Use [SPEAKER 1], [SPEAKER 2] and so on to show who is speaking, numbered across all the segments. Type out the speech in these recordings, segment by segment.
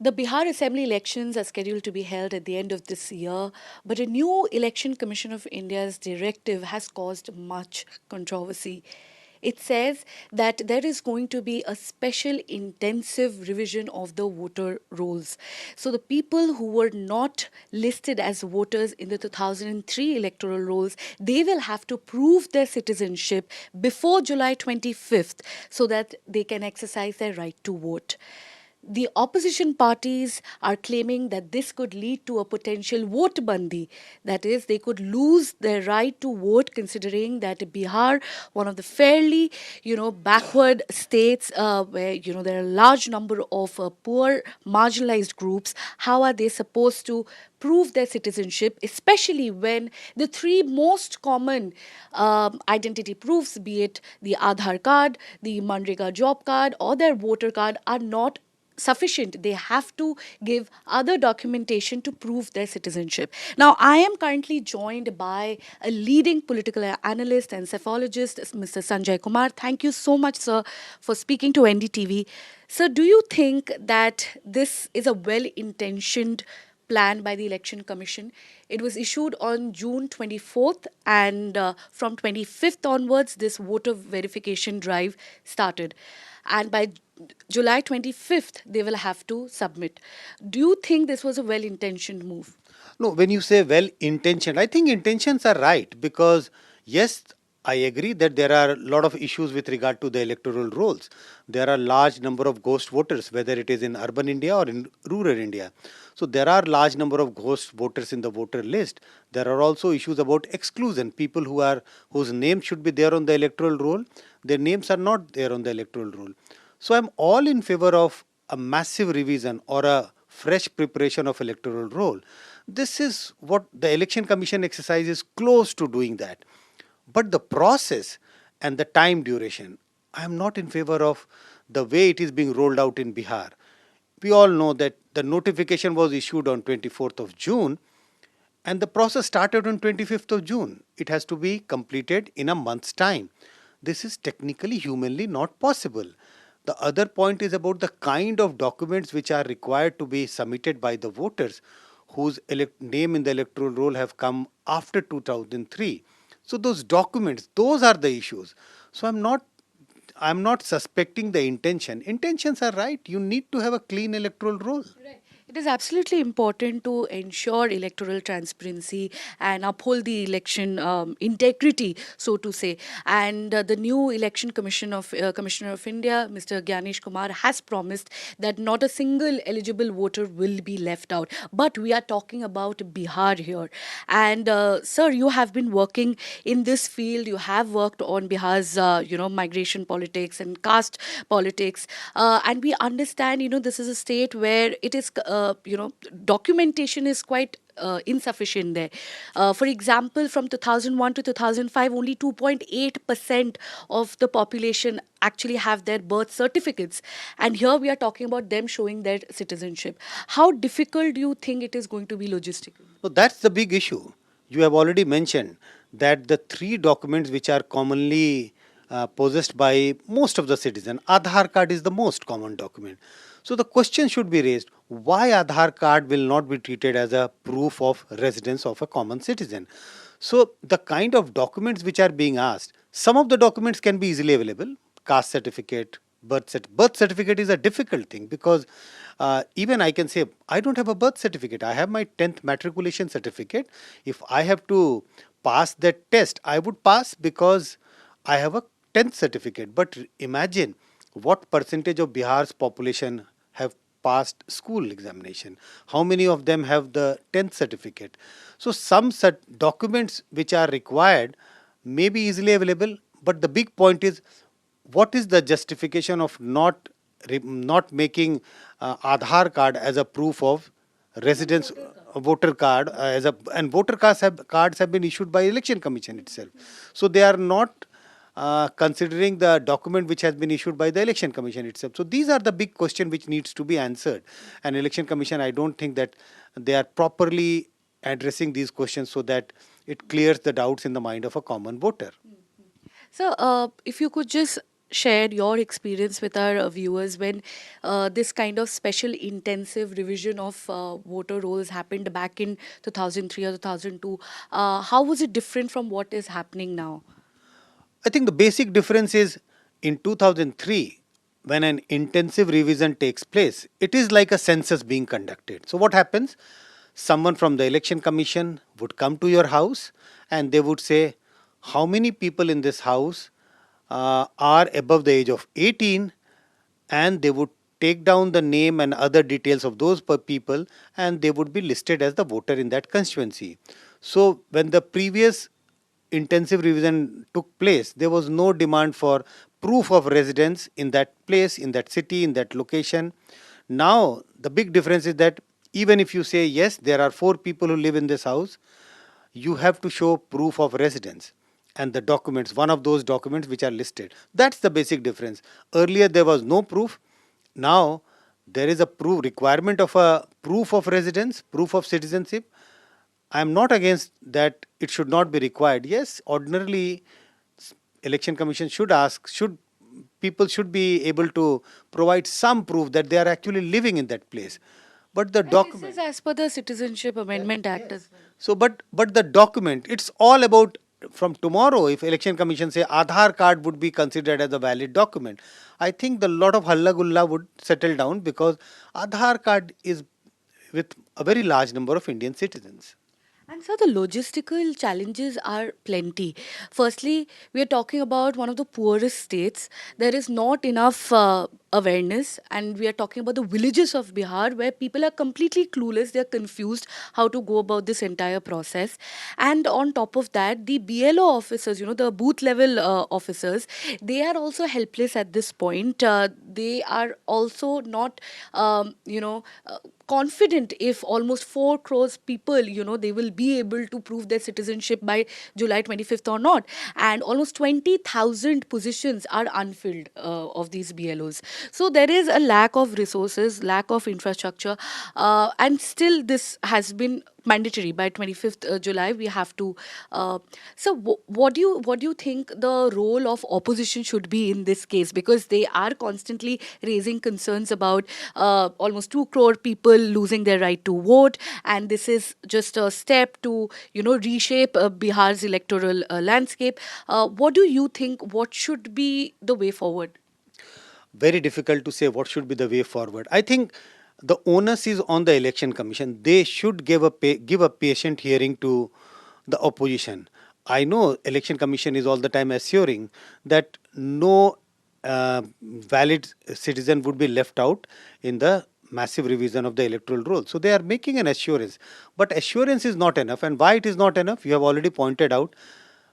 [SPEAKER 1] The Bihar Assembly elections are scheduled to be held at the end of this year, but a new Election Commission of India's directive has caused much controversy. It says that there is going to be a special intensive revision of the voter rolls. So the people who were not listed as voters in the 2003 electoral rolls, they will have to prove their citizenship before July 25th so that they can exercise their right to vote. The opposition parties are claiming that this could lead to a potential Votebandi. That is, they could lose their right to vote, considering that Bihar, one of the fairly, backward states where, there are a large number of poor, marginalized groups. How are they supposed to prove their citizenship, especially when the three most common identity proofs, be it the Aadhaar card, the MNREGA job card, or their voter card, are not sufficient. They have to give other documentation to prove their citizenship. Now, I am currently joined by a leading political analyst and psephologist, Mr. Sanjay Kumar. Thank you so much, sir, for speaking to NDTV. Sir, do you think that this is a well intentioned plan by the Election Commission? It was issued on June 24th, and from 25th onwards, this voter verification drive started. And by July 25th, they will have to submit. Do you think this was a well intentioned move?
[SPEAKER 2] No, when you say well intentioned, I think intentions are right because, yes, I agree that there are a lot of issues with regard to the electoral rolls. There are large number of ghost voters, whether it is in urban India or in rural India. So there are large number of ghost voters in the voter list. There are also issues about exclusion. People whose names should be there on the electoral roll, their names are not there on the electoral roll. So I'm all in favor of a massive revision or a fresh preparation of electoral roll. This is what the election commission exercise is close to doing that. But the process and the time duration, I am not in favor of the way it is being rolled out in Bihar. We all know that the notification was issued on 24th of June and the process started on 25th of June. It has to be completed in a month's time. This is technically, humanly not possible. The other point is about the kind of documents which are required to be submitted by the voters whose name in the electoral roll have come after 2003. So those documents, those are the issues. So I'm not suspecting the intention. Intentions are right. You need to have a clean electoral roll.
[SPEAKER 1] Right. It is absolutely important to ensure electoral transparency and uphold the election integrity, so to say. And the new election commissioner of India, Mr. Gyanish Kumar, has promised that not a single eligible voter will be left out. But we are talking about Bihar here, and sir, you have been working in this field. You have worked on Bihar's, migration politics and caste politics, and we understand, this is a state where it is, documentation is quite insufficient there. For example, from 2001 to 2005, only 2.8% of the population actually have their birth certificates. And here we are talking about them showing their citizenship. How difficult do you think it is going to be logistically?
[SPEAKER 2] So that's the big issue. You have already mentioned that the three documents which are commonly possessed by most of the citizens, Aadhaar card is the most common document. So the question should be raised, why Aadhaar card will not be treated as a proof of residence of a common citizen? So the kind of documents which are being asked, some of the documents can be easily available, caste certificate, birth certificate is a difficult thing because even I can say I don't have a birth certificate. I have my 10th matriculation certificate. If I have to pass that test, I would pass because I have a 10th certificate. But imagine what percentage of Bihar's population have passed school examination. How many of them have the 10th certificate? So some documents which are required may be easily available, but the big point is what is the justification of not making Aadhaar card as a proof of residence, voter card as a, and voter cards have been issued by election commission itself, so they are not considering the document which has been issued by the election commission itself. So these are the big question which needs to be answered, and election commission, I don't think that they are properly addressing these questions so that it clears the doubts in the mind of a common voter.
[SPEAKER 1] So, if you could just share your experience with our viewers when this kind of special intensive revision of voter rolls happened back in 2003 or 2002? How was it different from what is happening now?
[SPEAKER 2] I think the basic difference is in 2003, when an intensive revision takes place, it is like a census being conducted. So, what happens? Someone from the election commission would come to your house and they would say, how many people in this house are above the age of 18, and they would take down the name and other details of those people, and they would be listed as the voter in that constituency. So when the previous intensive revision took place, there was no demand for proof of residence in that place, in that city, in that location. Now the big difference is that even if you say yes, there are 4 people who live in this house, you have to show proof of residence and the documents, one of those documents which are listed. That's the basic difference. Earlier there was no proof. Now there is a proof requirement of a proof of residence, proof of citizenship. I am not against that, it should not be required. Yes, ordinarily election commission should ask, should people should be able to provide some proof that they are actually living in that place. But the
[SPEAKER 1] And this
[SPEAKER 2] document,
[SPEAKER 1] is as per the Citizenship Amendment Act as well.
[SPEAKER 2] so, but the document, it's all about from tomorrow. If election commission say Aadhaar card would be considered as a valid document, I think the lot of halla gulla would settle down because Aadhaar card is with a very large number of Indian citizens.
[SPEAKER 1] And so the logistical challenges are plenty. Firstly, we are talking about one of the poorest states. There is not enough awareness, and we are talking about the villages of Bihar where people are completely clueless. They are confused how to go about this entire process. And on top of that, the BLO officers, the booth level officers, they are also helpless at this point. They are also not, confident if almost 4 crores people, they will be able to prove their citizenship by July 25th or not. And almost 20,000 positions are unfilled of these BLOs. So there is a lack of resources, lack of infrastructure, and still this has been mandatory by 25th July. We have to. What do you think the role of opposition should be in this case? Because they are constantly raising concerns about almost 2 crore people losing their right to vote, and this is just a step to reshape Bihar's electoral landscape. What do you think? What should be the way forward?
[SPEAKER 2] Very difficult to say what should be the way forward. I think the onus is on the election commission. They should give a patient hearing to the opposition. I know election commission is all the time assuring that no valid citizen would be left out in the massive revision of the electoral roll. So they are making an assurance, but assurance is not enough. And why it is not enough? You have already pointed out.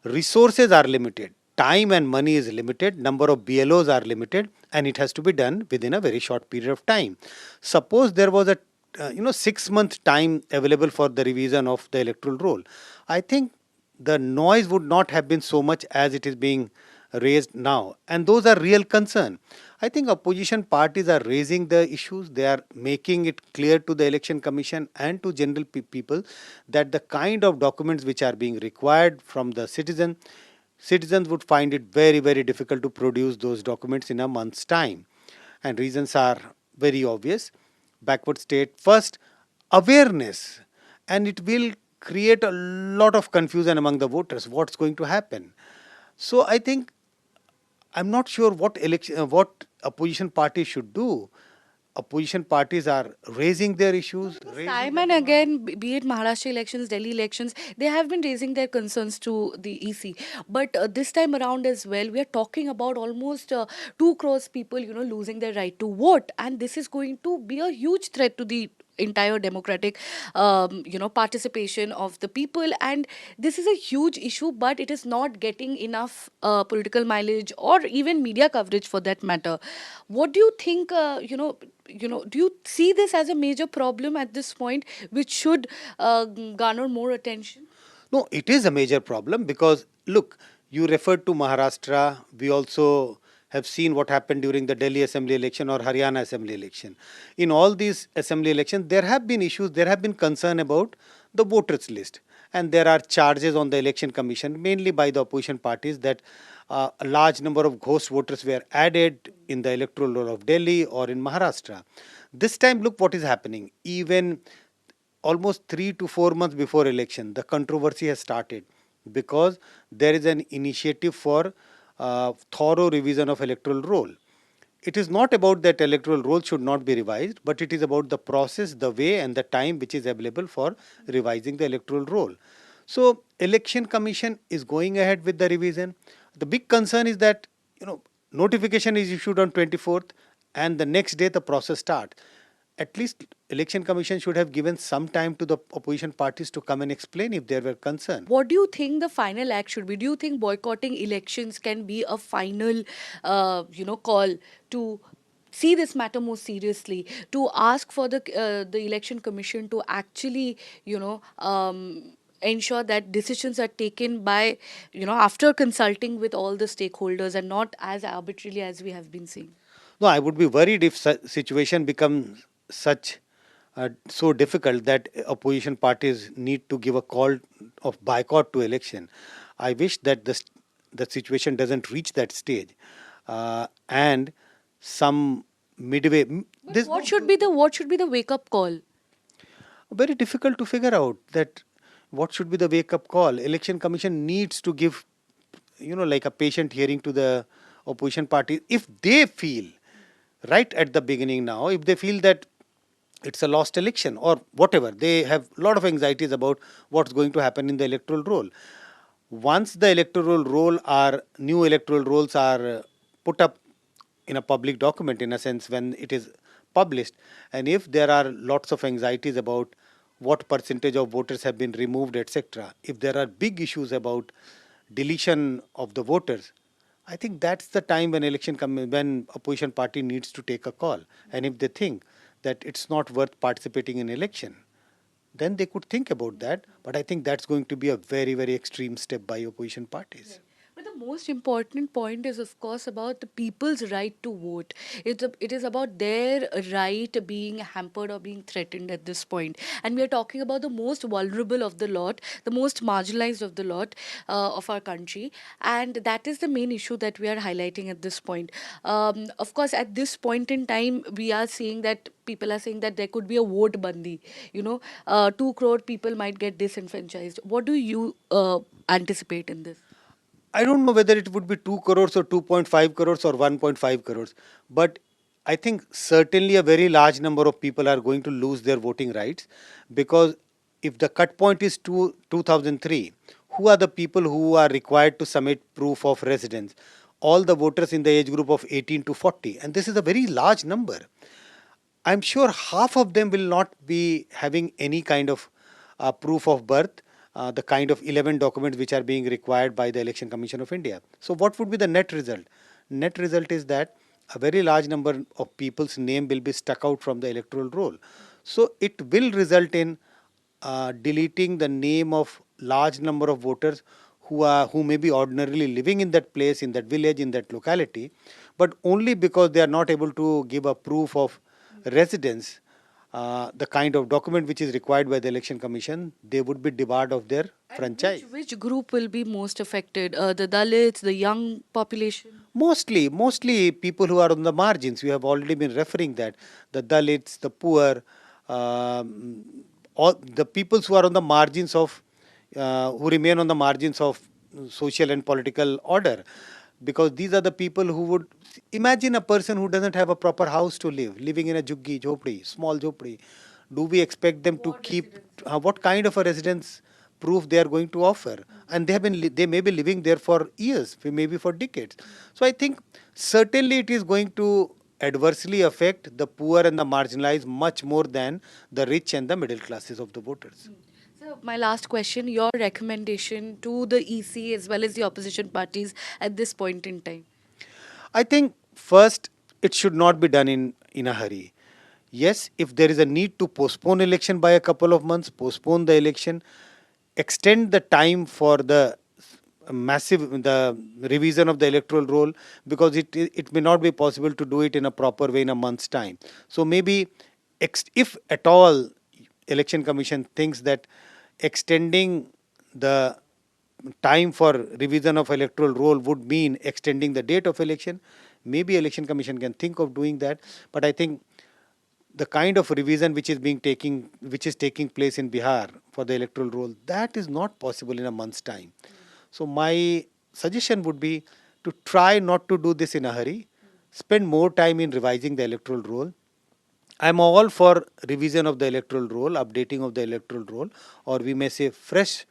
[SPEAKER 2] Resources are limited, time and money is limited, number of BLOs are limited, and it has to be done within a very short period of time. Suppose there was a 6 month time available for the revision of the electoral roll, I think the noise would not have been so much as it is being raised now, and those are real concern. I think opposition parties are raising the issues. They are making it clear to the election commission and to general people that the kind of documents which are being required from the citizens would find it very, very difficult to produce those documents in a month's time. And reasons are very obvious. Backward state first, awareness, and it will create a lot of confusion among the voters. What's going to happen? So I think I'm not sure what opposition parties should do. Opposition parties are raising their issues,
[SPEAKER 1] Because
[SPEAKER 2] raising
[SPEAKER 1] time
[SPEAKER 2] their
[SPEAKER 1] and
[SPEAKER 2] demands.
[SPEAKER 1] again, be it Maharashtra elections, Delhi elections, they have been raising their concerns to the EC. But this time around as well, we are talking about almost 2 crores people, losing their right to vote. And this is going to be a huge threat to the entire democratic participation of the people. And this is a huge issue, but it is not getting enough political mileage or even media coverage for that matter. What do you think? Do you see this as a major problem at this point, which should garner more attention?
[SPEAKER 2] No, it is a major problem because look, you referred to Maharashtra. We also have seen what happened during the Delhi Assembly election or Haryana Assembly election. In all these assembly elections, there have been issues, there have been concern about the voters list. and there are charges on the election commission, mainly by the opposition parties, that a large number of ghost voters were added in the electoral roll of Delhi or in Maharashtra. This time, look what is happening. Even almost 3 to 4 months before election, the controversy has started because there is an initiative for thorough revision of electoral roll. It is not about that electoral roll should not be revised, but it is about the process, the way, and the time which is available for revising the electoral roll. So, election commission is going ahead with the revision. The big concern is that, notification is issued on 24th, and the next day the process starts. At least election commission should have given some time to the opposition parties to come and explain if there were concern.
[SPEAKER 1] What do you think the final act should be? Do you think boycotting elections can be a final, call to see this matter more seriously, to ask for the election commission to actually, ensure that decisions are taken by, after consulting with all the stakeholders and not as arbitrarily as we have been seeing?
[SPEAKER 2] No, I would be worried if such situation becomes such so difficult that opposition parties need to give a call of boycott to election. I wish that the situation doesn't reach that stage, and some midway.
[SPEAKER 1] But
[SPEAKER 2] This
[SPEAKER 1] what should be the wake up call?
[SPEAKER 2] very difficult to figure out that what should be the wake up call. Election commission needs to give, like a patient hearing to the opposition party. If they feel right at the beginning, now if they feel that it's a lost election or whatever, they have a lot of anxieties about what's going to happen in the electoral roll. Once the electoral roll are new electoral rolls are put up in a public document, in a sense, when it is published, and if there are lots of anxieties about what percentage of voters have been removed, etc., if there are big issues about deletion of the voters, I think that's the time when when opposition party needs to take a call. And if they think that it's not worth participating in election, then they could think about that. But I think that's going to be a very, very extreme step by opposition parties.
[SPEAKER 1] But the most important point is, of course, about the people's right to vote. It is about their right being hampered or being threatened at this point. And we are talking about the most vulnerable of the lot, the most marginalized of the lot of our country. And that is the main issue that we are highlighting at this point. Of course, at this point in time, we are seeing that people are saying that there could be a vote bandi. 2 crore people might get disenfranchised. What do you anticipate in this?
[SPEAKER 2] I don't know whether it would be 2 crores or 2.5 crores or 1.5 crores, but I think certainly a very large number of people are going to lose their voting rights, because if the cut point is 2003, who are the people who are required to submit proof of residence? All the voters in the age group of 18 to 40, and this is a very large number. I'm sure half of them will not be having any kind of proof of birth, the kind of 11 documents which are being required by the Election Commission of India. So, what would be the net result? Net result is that a very large number of people's name will be stuck out from the electoral roll. So, it will result in deleting the name of large number of voters who may be ordinarily living in that place, in that village, in that locality, but only because they are not able to give a proof of residence, the kind of document which is required by the election commission, they would be debarred of their
[SPEAKER 1] And
[SPEAKER 2] franchise.
[SPEAKER 1] which group will be most affected? The Dalits, the young population?
[SPEAKER 2] Mostly people who are on the margins. We have already been referring that the Dalits, the poor, um, all the peoples who are on the margins of, who remain on the margins of social and political order, because these are the people who would imagine a person who doesn't have a proper house to live, living in a juggi, jhopdi, small jhopdi. Do we expect them to keep what kind of a residence proof they are going to offer? And they may be living there for years, maybe for decades. So I think certainly it is going to adversely affect the poor and the marginalized much more than the rich and the middle classes of the voters.
[SPEAKER 1] So, my last question, your recommendation to the EC as well as the opposition parties at this point in time?
[SPEAKER 2] I think first it should not be done in a hurry. Yes, if there is a need to postpone election by a couple of months, postpone the election, extend the time for the revision of the electoral roll, because it may not be possible to do it in a proper way in a month's time. So maybe if at all election commission thinks that extending the time for revision of electoral roll would mean extending the date of election, maybe election commission can think of doing that. But I think the kind of revision which is taking place in Bihar for the electoral roll, that is not possible in a month's time. So my suggestion would be to try not to do this in a hurry, spend more time in revising the electoral roll. I'm all for revision of the electoral roll, updating of the electoral roll, or we may say fresh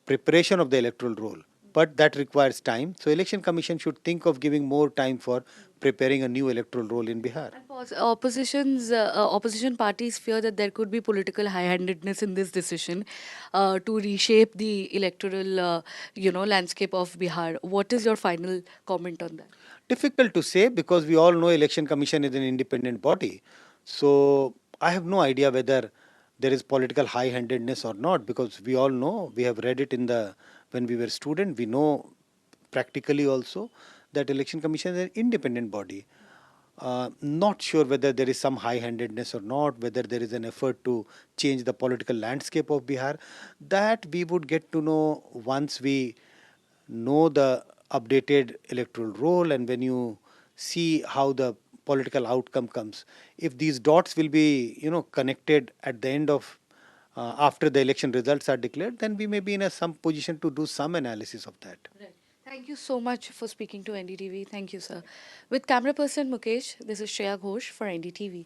[SPEAKER 2] preparation of the electoral roll. But that requires time. So election commission should think of giving more time for preparing a new electoral roll in Bihar.
[SPEAKER 1] And opposition parties fear that there could be political high-handedness in this decision to reshape the electoral, landscape of Bihar. What is your final comment on that?
[SPEAKER 2] Difficult to say because we all know election commission is an independent body. So I have no idea whether there is political high-handedness or not, because we all know, we have read it in the when we were student, we know practically also that election commission is an independent body. Not sure whether there is some high-handedness or not, whether there is an effort to change the political landscape of Bihar. That we would get to know once we know the updated electoral roll, and when you see how the political outcome comes. If these dots will be, connected at the end of after the election results are declared, then we may be in some position to do some analysis of that.
[SPEAKER 1] Right. Thank you so much for speaking to NDTV. Thank you, sir. With camera person Mukesh, this is Shreya Ghosh for NDTV.